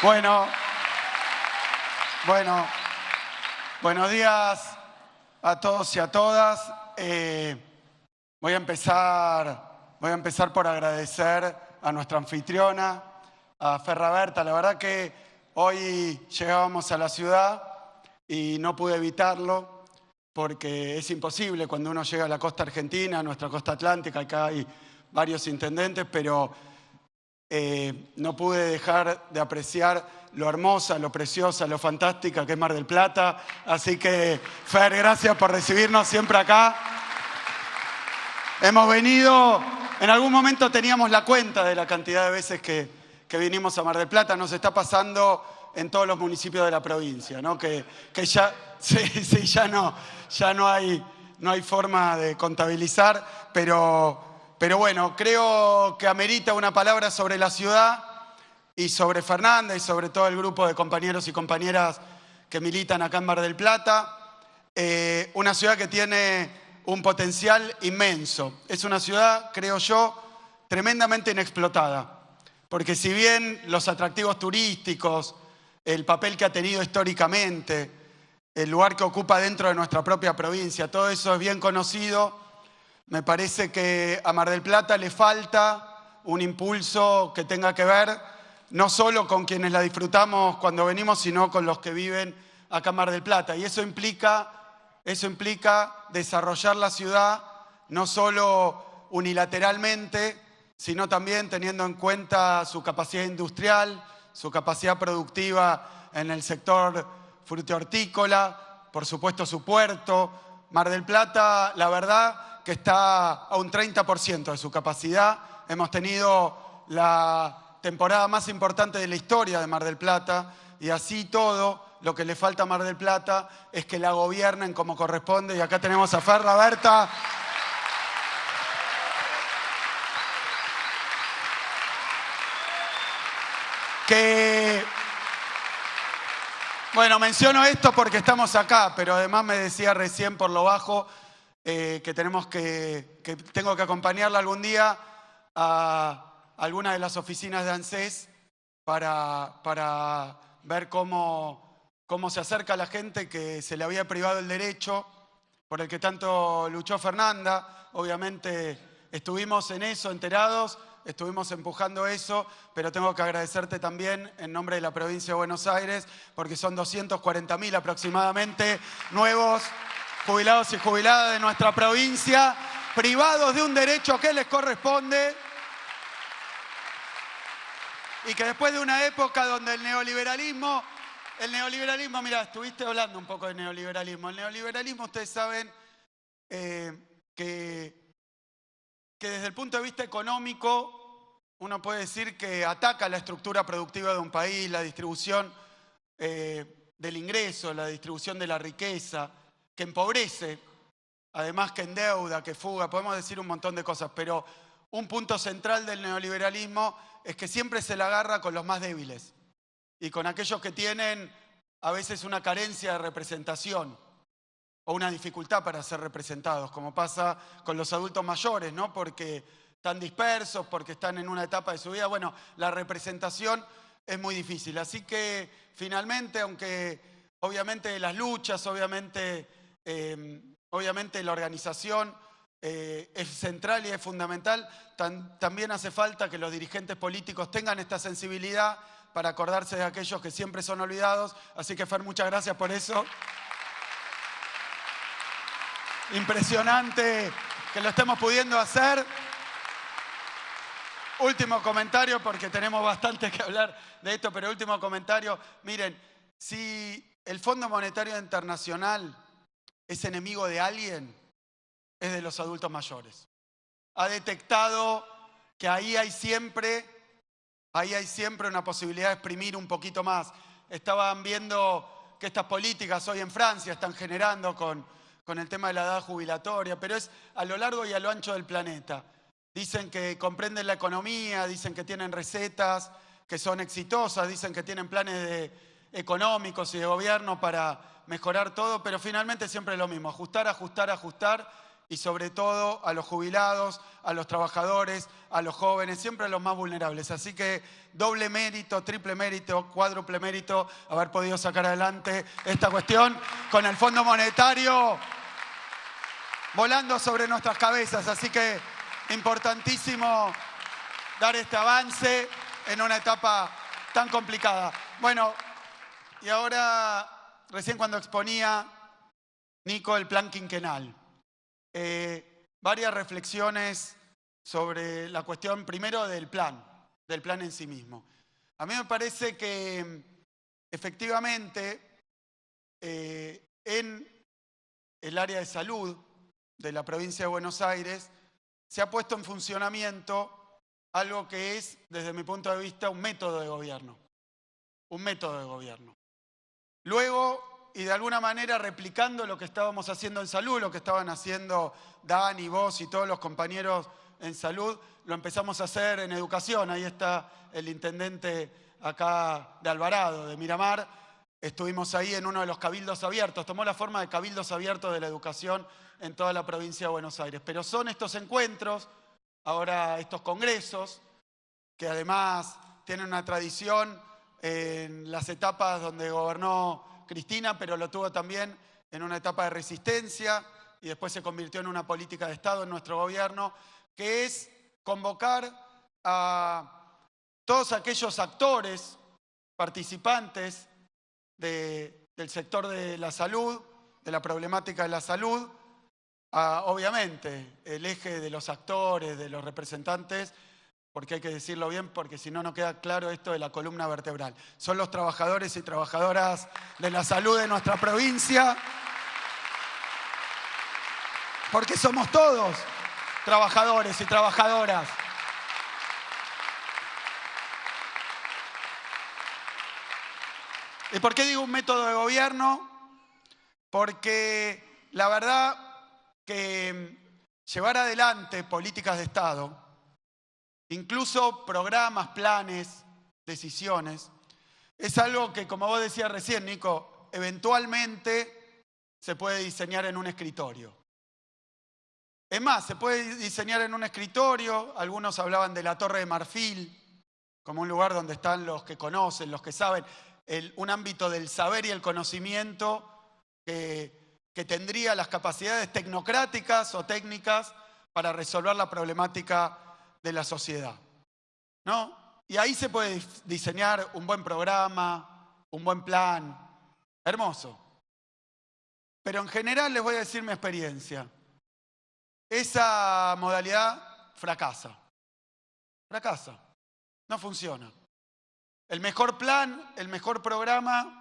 Bueno, buenos días a todos y a todas. Voy a empezar por agradecer a nuestra anfitriona, a Ferra Berta. La verdad que hoy llegábamos a la ciudad y no pude evitarlo porque es imposible cuando uno llega a la costa argentina, a nuestra costa atlántica. Acá hay varios intendentes, pero no pude dejar de apreciar lo hermosa, lo preciosa, lo fantástica que es Mar del Plata. Así que, Fer, gracias por recibirnos siempre acá. Hemos venido, en algún momento teníamos la cuenta de la cantidad de veces que vinimos a Mar del Plata. Nos está pasando en todos los municipios de la provincia, ¿no? Que ya, sí, ya no hay forma de contabilizar, pero bueno, creo que amerita una palabra sobre la ciudad y sobre Fernanda y sobre todo el grupo de compañeros y compañeras que militan acá en Mar del Plata. Una ciudad que tiene un potencial inmenso. Es una ciudad, creo yo, tremendamente inexplotada. Porque si bien los atractivos turísticos, el papel que ha tenido históricamente, el lugar que ocupa dentro de nuestra propia provincia, todo eso es bien conocido, me parece que a Mar del Plata le falta un impulso que tenga que ver no solo con quienes la disfrutamos cuando venimos, sino con los que viven acá en Mar del Plata. Y eso implica desarrollar la ciudad no solo unilateralmente, sino también teniendo en cuenta su capacidad industrial, su capacidad productiva en el sector frutícola, por supuesto su puerto. Mar del Plata, la verdad, que está a un 30% de su capacidad. Hemos tenido la temporada más importante de la historia de Mar del Plata y así todo, lo que le falta a Mar del Plata es que la gobiernen como corresponde. Y acá tenemos a Ferra Berta. Bueno, menciono esto porque estamos acá, pero además me decía recién por lo bajo que tengo que acompañarla algún día a alguna de las oficinas de ANSES para ver cómo se acerca a la gente que se le había privado el derecho por el que tanto luchó Fernanda. Obviamente estuvimos en eso, enterados, estuvimos empujando eso, pero tengo que agradecerte también en nombre de la provincia de Buenos Aires, porque son 240.000 aproximadamente nuevos jubilados y jubiladas de nuestra provincia, privados de un derecho que les corresponde, y que después de una época donde el neoliberalismo, mira, estuviste hablando un poco de neoliberalismo. El neoliberalismo, ustedes saben que desde el punto de vista económico, uno puede decir que ataca la estructura productiva de un país, la distribución del ingreso, la distribución de la riqueza, que empobrece, además que endeuda, que fuga, podemos decir un montón de cosas, pero un punto central del neoliberalismo es que siempre se la agarra con los más débiles y con aquellos que tienen a veces una carencia de representación o una dificultad para ser representados, como pasa con los adultos mayores, ¿no? Porque están dispersos, porque están en una etapa de su vida. Bueno, la representación es muy difícil. Así que finalmente, aunque obviamente las luchas, obviamente la organización es central y es fundamental, también hace falta que los dirigentes políticos tengan esta sensibilidad para acordarse de aquellos que siempre son olvidados. Así que, Fer, muchas gracias por eso. Impresionante que lo estemos pudiendo hacer. Último comentario, porque tenemos bastante que hablar de esto, pero último comentario. Miren, si el Fondo Monetario Internacional es enemigo de alguien, es de los adultos mayores. Ha detectado que ahí hay siempre una posibilidad de exprimir un poquito más. Estaban viendo que estas políticas hoy en Francia están generando con el tema de la edad jubilatoria, pero es a lo largo y a lo ancho del planeta. Dicen que comprenden la economía, dicen que tienen recetas que son exitosas, dicen que tienen planes económicos y de gobierno para mejorar todo, pero finalmente siempre es lo mismo, ajustar, ajustar, ajustar, y sobre todo a los jubilados, a los trabajadores, a los jóvenes, siempre a los más vulnerables. Así que doble mérito, triple mérito, cuádruple mérito haber podido sacar adelante esta cuestión con el Fondo Monetario volando sobre nuestras cabezas. Así que importantísimo dar este avance en una etapa tan complicada. Bueno, y ahora, recién cuando exponía Nico el plan quinquenal, varias reflexiones sobre la cuestión, primero, del plan en sí mismo. A mí me parece que efectivamente en el área de salud de la provincia de Buenos Aires se ha puesto en funcionamiento algo que es, desde mi punto de vista, un método de gobierno. Un método de gobierno. Luego, y de alguna manera replicando lo que estábamos haciendo en salud, lo que estaban haciendo Dani, vos y todos los compañeros en salud, lo empezamos a hacer en educación. Ahí está el intendente acá de Alvarado, de Miramar. Estuvimos ahí en uno de los cabildos abiertos. Tomó la forma de cabildos abiertos de la educación en toda la provincia de Buenos Aires. Pero son estos encuentros, ahora estos congresos, que además tienen una tradición en las etapas donde gobernó Cristina, pero lo tuvo también en una etapa de resistencia y después se convirtió en una política de Estado en nuestro gobierno, que es convocar a todos aquellos actores, participantes del sector de la salud, de la problemática de la salud, obviamente el eje de los actores, de los representantes, porque hay que decirlo bien, porque si no, no queda claro esto de la columna vertebral. Son los trabajadores y trabajadoras de la salud de nuestra provincia, porque somos todos trabajadores y trabajadoras. ¿Y por qué digo un método de gobierno? Porque la verdad que llevar adelante políticas de Estado, incluso programas, planes, decisiones, es algo que, como vos decías recién, Nico, eventualmente se puede diseñar en un escritorio. Es más, se puede diseñar en un escritorio. Algunos hablaban de la Torre de Marfil como un lugar donde están los que conocen, los que saben, un ámbito del saber y el conocimiento que tendría las capacidades tecnocráticas o técnicas para resolver la problemática de la sociedad, ¿no? Y ahí se puede diseñar un buen programa, un buen plan, hermoso. Pero en general les voy a decir mi experiencia. Esa modalidad fracasa, no funciona. El mejor plan, el mejor programa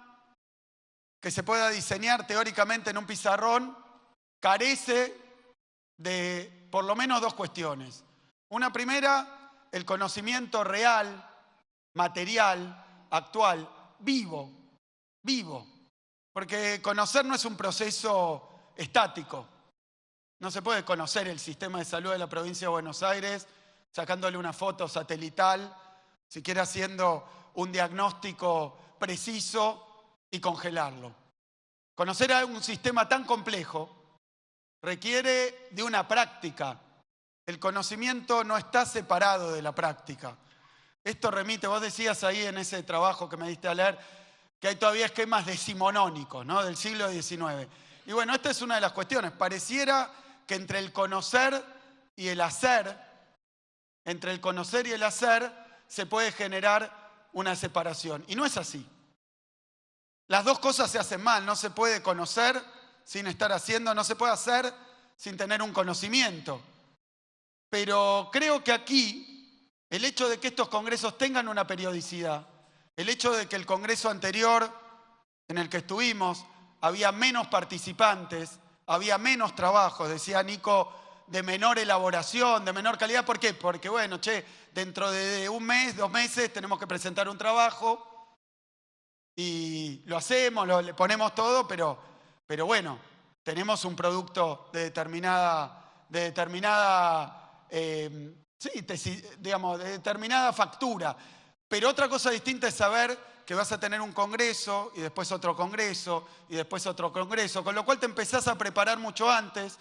que se pueda diseñar teóricamente en un pizarrón carece de por lo menos dos cuestiones. Una primera, el conocimiento real, material, actual, vivo. Porque conocer no es un proceso estático. No se puede conocer el sistema de salud de la provincia de Buenos Aires sacándole una foto satelital, siquiera haciendo un diagnóstico preciso y congelarlo. Conocer a un sistema tan complejo requiere de una práctica. El conocimiento no está separado de la práctica. Esto remite, vos decías ahí en ese trabajo que me diste a leer, que hay todavía esquemas decimonónicos, ¿no?, del siglo XIX. Y bueno, esta es una de las cuestiones. Pareciera que entre el conocer y el hacer, se puede generar una separación. Y no es así. Las dos cosas se hacen mal. No se puede conocer sin estar haciendo, no se puede hacer sin tener un conocimiento. Pero creo que aquí, el hecho de que estos congresos tengan una periodicidad, el hecho de que el congreso anterior en el que estuvimos había menos participantes, había menos trabajo, decía Nico, de menor elaboración, de menor calidad. ¿Por qué? Porque, bueno, dentro de un mes, 2 meses, tenemos que presentar un trabajo y lo hacemos, le ponemos todo, pero bueno, tenemos un producto de determinada factura. Pero otra cosa distinta es saber que vas a tener un congreso y después otro congreso y después otro congreso, con lo cual te empezás a preparar mucho antes.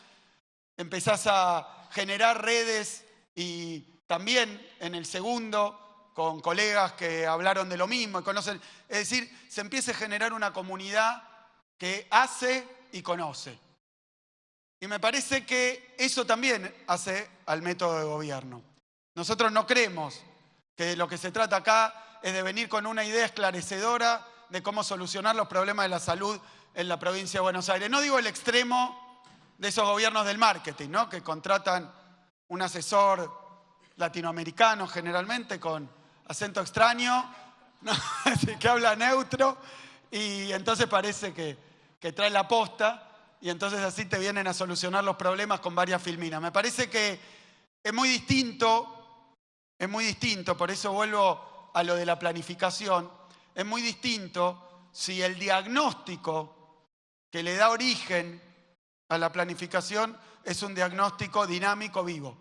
empezás a generar redes y también en el segundo, con colegas que hablaron de lo mismo y conocen. Es decir, se empieza a generar una comunidad que hace y conoce. Y me parece que eso también hace al método de gobierno. Nosotros no creemos que de lo que se trata acá es de venir con una idea esclarecedora de cómo solucionar los problemas de la salud en la provincia de Buenos Aires. No digo el extremo de esos gobiernos del marketing, ¿no? Que contratan un asesor latinoamericano generalmente con acento extraño, ¿no? Que habla neutro y entonces parece que trae la posta y entonces así te vienen a solucionar los problemas con varias filminas. Me parece que es muy distinto, por eso vuelvo a lo de la planificación, es muy distinto si el diagnóstico que le da origen a la planificación es un diagnóstico dinámico, vivo.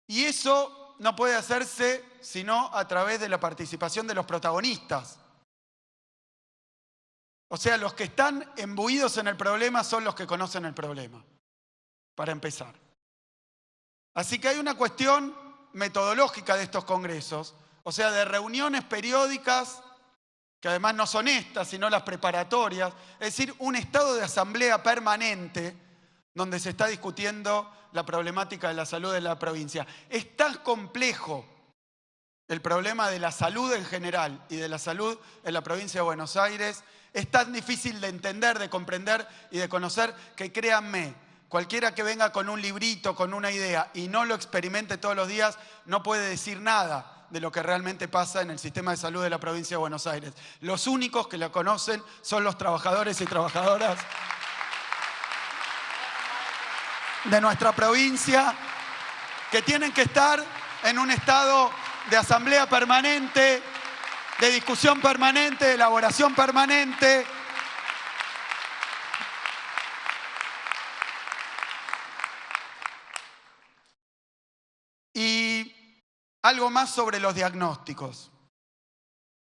Y eso no puede hacerse sino a través de la participación de los protagonistas. O sea, los que están embuidos en el problema son los que conocen el problema, para empezar. Así que hay una cuestión metodológica de estos congresos, o sea, de reuniones periódicas, que además no son estas, sino las preparatorias, es decir, un estado de asamblea permanente donde se está discutiendo la problemática de la salud de la provincia. Es tan complejo el problema de la salud en general y de la salud en la provincia de Buenos Aires, es tan difícil de entender, de comprender y de conocer que créanme, cualquiera que venga con un librito, con una idea y no lo experimente todos los días, no puede decir nada de lo que realmente pasa en el sistema de salud de la provincia de Buenos Aires. Los únicos que la conocen son los trabajadores y trabajadoras de nuestra provincia, que tienen que estar en un estado de asamblea permanente, de discusión permanente, de elaboración permanente. Y algo más sobre los diagnósticos,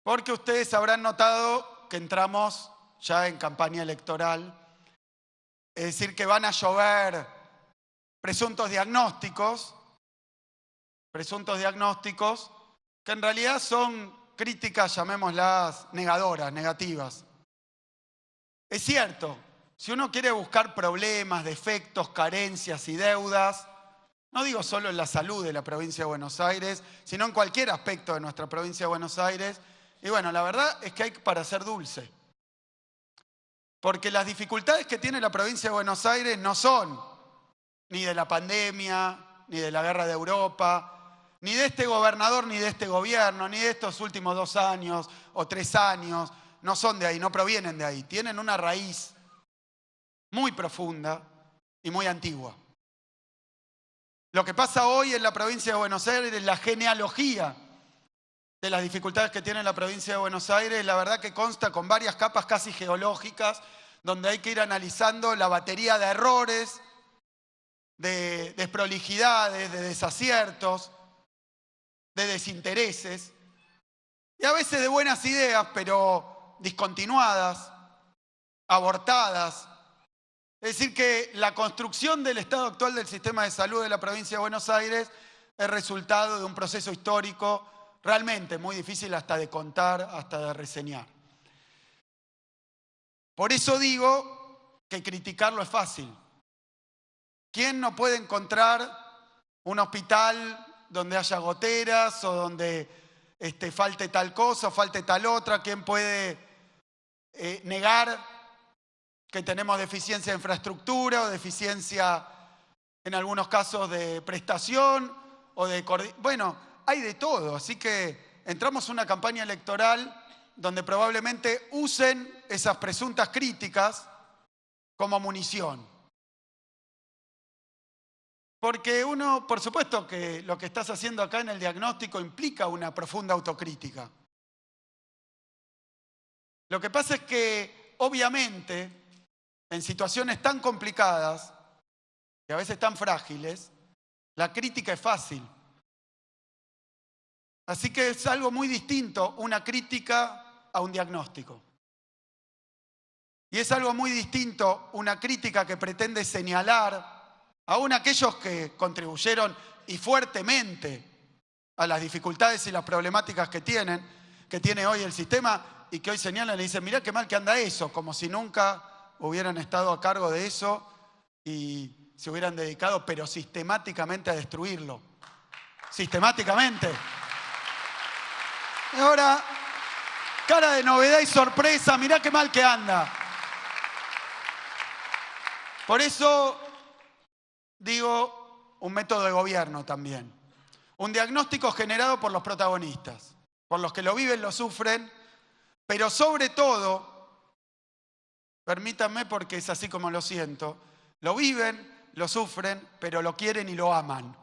porque ustedes habrán notado que entramos ya en campaña electoral, es decir, que van a llover presuntos diagnósticos que en realidad son críticas, llamémoslas negadoras, negativas. Es cierto, si uno quiere buscar problemas, defectos, carencias y deudas, no digo solo en la salud de la provincia de Buenos Aires, sino en cualquier aspecto de nuestra provincia de Buenos Aires. Y bueno, la verdad es que hay para ser dulce. Porque las dificultades que tiene la provincia de Buenos Aires no son ni de la pandemia, ni de la guerra de Europa, ni de este gobernador, ni de este gobierno, ni de estos últimos 2 años o 3 años. No son de ahí, no provienen de ahí. Tienen una raíz muy profunda y muy antigua. Lo que pasa hoy en la provincia de Buenos Aires es la genealogía de las dificultades que tiene la provincia de Buenos Aires. La verdad que consta con varias capas casi geológicas, donde hay que ir analizando la batería de errores, de desprolijidades, de desaciertos, de desintereses, y a veces de buenas ideas, pero discontinuadas, abortadas. Es decir, que la construcción del estado actual del sistema de salud de la provincia de Buenos Aires es resultado de un proceso histórico realmente muy difícil hasta de contar, hasta de reseñar. Por eso digo que criticarlo es fácil. ¿Quién no puede encontrar un hospital donde haya goteras o donde falte tal cosa o falte tal otra? ¿Quién puede negar que tenemos deficiencia de infraestructura o deficiencia en algunos casos de prestación o de coordinación? Bueno, hay de todo, así que entramos en una campaña electoral donde probablemente usen esas presuntas críticas como munición. Porque uno, por supuesto que lo que estás haciendo acá en el diagnóstico implica una profunda autocrítica. Lo que pasa es que, obviamente, en situaciones tan complicadas y a veces tan frágiles, la crítica es fácil. Así que es algo muy distinto una crítica a un diagnóstico. Y es algo muy distinto una crítica que pretende señalar aún aquellos que contribuyeron y fuertemente a las dificultades y las problemáticas que tiene hoy el sistema y que hoy señalan y dicen, mirá qué mal que anda eso, como si nunca hubieran estado a cargo de eso y se hubieran dedicado, pero sistemáticamente a destruirlo. Sistemáticamente. Y ahora, cara de novedad y sorpresa, mirá qué mal que anda. Por eso digo un método de gobierno también. Un diagnóstico generado por los protagonistas, por los que lo viven, lo sufren, pero sobre todo, permítanme porque es así como lo siento, lo viven, lo sufren, pero lo quieren y lo aman.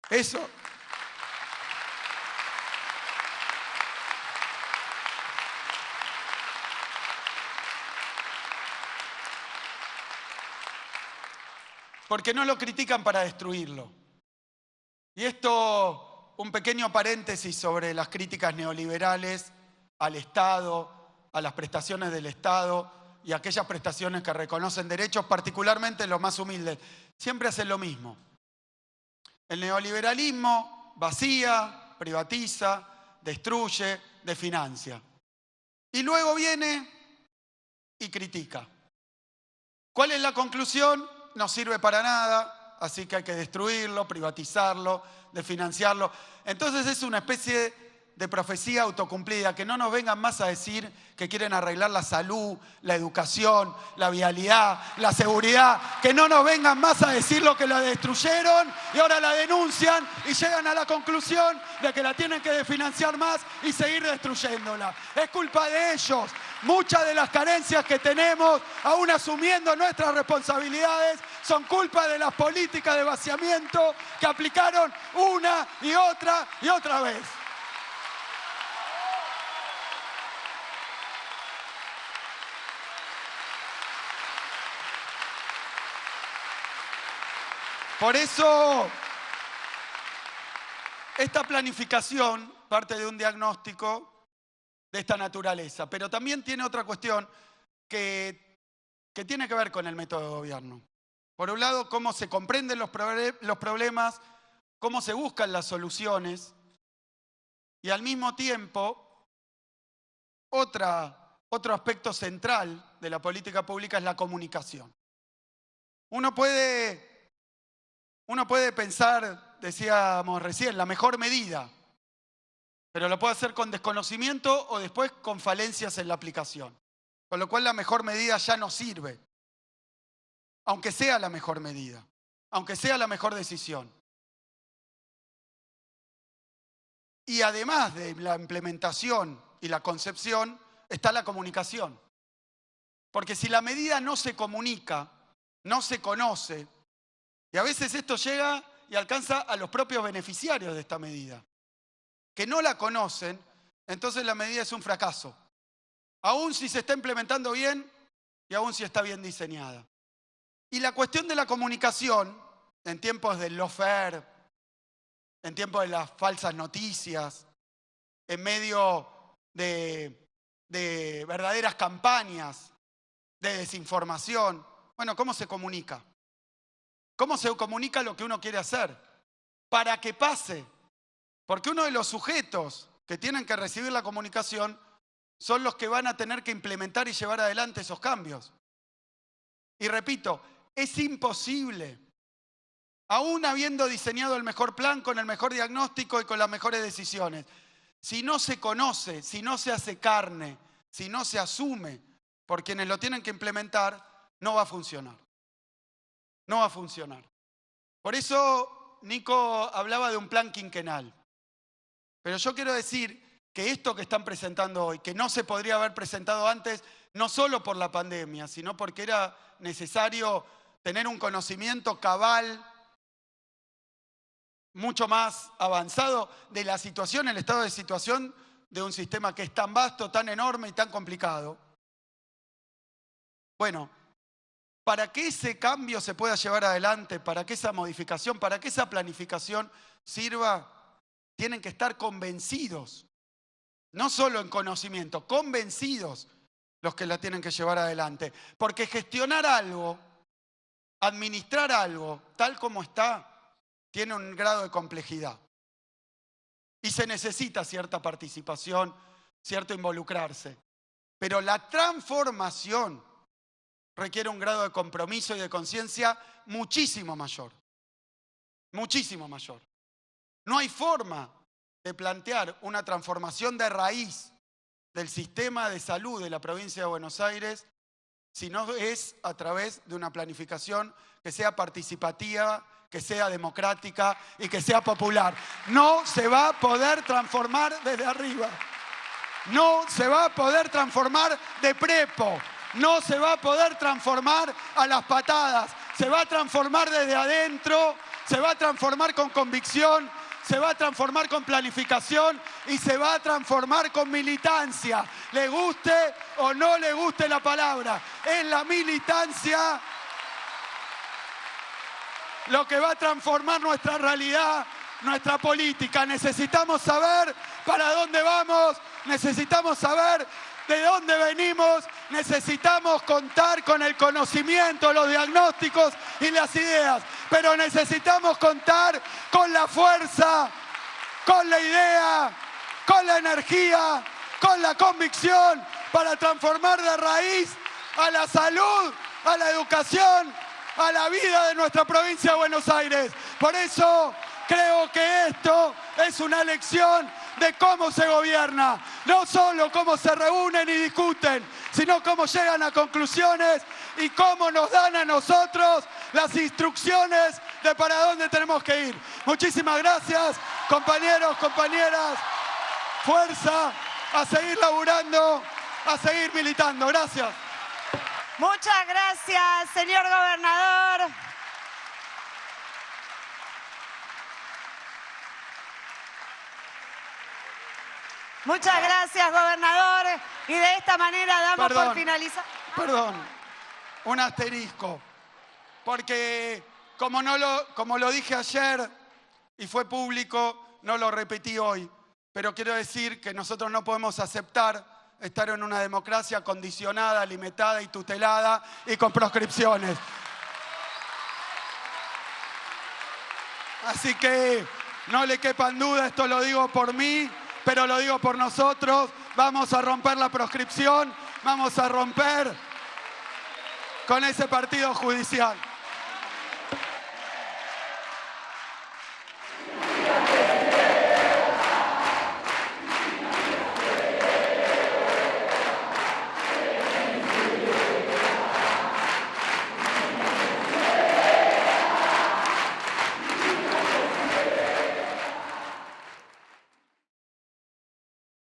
Eso. Porque no lo critican para destruirlo. Y esto, un pequeño paréntesis sobre las críticas neoliberales al Estado, a las prestaciones del Estado y aquellas prestaciones que reconocen derechos, particularmente los más humildes. Siempre hacen lo mismo. El neoliberalismo vacía, privatiza, destruye, desfinancia. Y luego viene y critica. ¿Cuál es la conclusión? No sirve para nada, así que hay que destruirlo, privatizarlo, desfinanciarlo. Entonces es una especie de profecía autocumplida, que no nos vengan más a decir que quieren arreglar la salud, la educación, la vialidad, la seguridad, que no nos vengan más a decir lo que la destruyeron y ahora la denuncian y llegan a la conclusión de que la tienen que desfinanciar más y seguir destruyéndola. Es culpa de ellos. Muchas de las carencias que tenemos, aún asumiendo nuestras responsabilidades, son culpa de las políticas de vaciamiento que aplicaron una y otra vez. Por eso, esta planificación parte de un diagnóstico de esta naturaleza, pero también tiene otra cuestión que tiene que ver con el método de gobierno. Por un lado, cómo se comprenden los problemas, cómo se buscan las soluciones y al mismo tiempo, otro aspecto central de la política pública es la comunicación. Uno puede pensar, decíamos recién, la mejor medida, pero lo puede hacer con desconocimiento o después con falencias en la aplicación. Con lo cual la mejor medida ya no sirve, aunque sea la mejor medida, aunque sea la mejor decisión. Y además de la implementación y la concepción, está la comunicación. Porque si la medida no se comunica, no se conoce, y a veces esto llega y alcanza a los propios beneficiarios de esta medida, que no la conocen, entonces la medida es un fracaso. Aún si se está implementando bien y aún si está bien diseñada. Y la cuestión de la comunicación, en tiempos del lawfare, en tiempos de las falsas noticias, en medio de verdaderas campañas de desinformación, bueno, ¿cómo se comunica? ¿Cómo se comunica lo que uno quiere hacer? Para que pase. Porque uno de los sujetos que tienen que recibir la comunicación son los que van a tener que implementar y llevar adelante esos cambios. Y repito, es imposible, aún habiendo diseñado el mejor plan, con el mejor diagnóstico y con las mejores decisiones, si no se conoce, si no se hace carne, si no se asume por quienes lo tienen que implementar, no va a funcionar. No va a funcionar. Por eso Nico hablaba de un plan quinquenal. Pero yo quiero decir que esto que están presentando hoy, que no se podría haber presentado antes, no solo por la pandemia, sino porque era necesario tener un conocimiento cabal, mucho más avanzado de la situación, el estado de situación de un sistema que es tan vasto, tan enorme y tan complicado. Bueno, para que ese cambio se pueda llevar adelante, para que esa modificación, para que esa planificación sirva, tienen que estar convencidos, no solo en conocimiento, convencidos los que la tienen que llevar adelante. Porque gestionar algo administrar algo tal como está tiene un grado de complejidad. Y se necesita cierta participación, cierto involucrarse. Pero la transformación requiere un grado de compromiso y de conciencia muchísimo mayor. Muchísimo mayor. No hay forma de plantear una transformación de raíz del sistema de salud de la provincia de Buenos Aires si no es a través de una planificación que sea participativa, que sea democrática y que sea popular. No se va a poder transformar desde arriba. No se va a poder transformar de prepo. No se va a poder transformar a las patadas. Se va a transformar desde adentro, se va a transformar con convicción, se va a transformar con planificación y se va a transformar con militancia. Le guste o no le guste la palabra. Es la militancia lo que va a transformar nuestra realidad, nuestra política. Necesitamos saber para dónde vamos, necesitamos saber de dónde venimos, necesitamos contar con el conocimiento, los diagnósticos y las ideas, pero necesitamos contar con la fuerza, con la idea, con la energía, con la convicción para transformar de raíz a la salud, a la educación, a la vida de nuestra provincia de Buenos Aires. Por eso creo que esto es una lección de cómo se gobierna. No solo cómo se reúnen y discuten, sino cómo llegan a conclusiones y cómo nos dan a nosotros las instrucciones de para dónde tenemos que ir. Muchísimas gracias, compañeros, compañeras. Fuerza, a seguir laburando, a seguir militando. Gracias. Muchas gracias, señor gobernador. Muchas gracias, gobernador. Y de esta manera damos por finalizar. Perdón, un asterisco. Porque como lo dije ayer y fue público, no lo repetí hoy. Pero quiero decir que nosotros no podemos aceptar estar en una democracia condicionada, limitada y tutelada y con proscripciones. Así que no le quepan duda, esto lo digo por mí, pero lo digo por nosotros. Vamos a romper la proscripción, vamos a romper con ese partido judicial.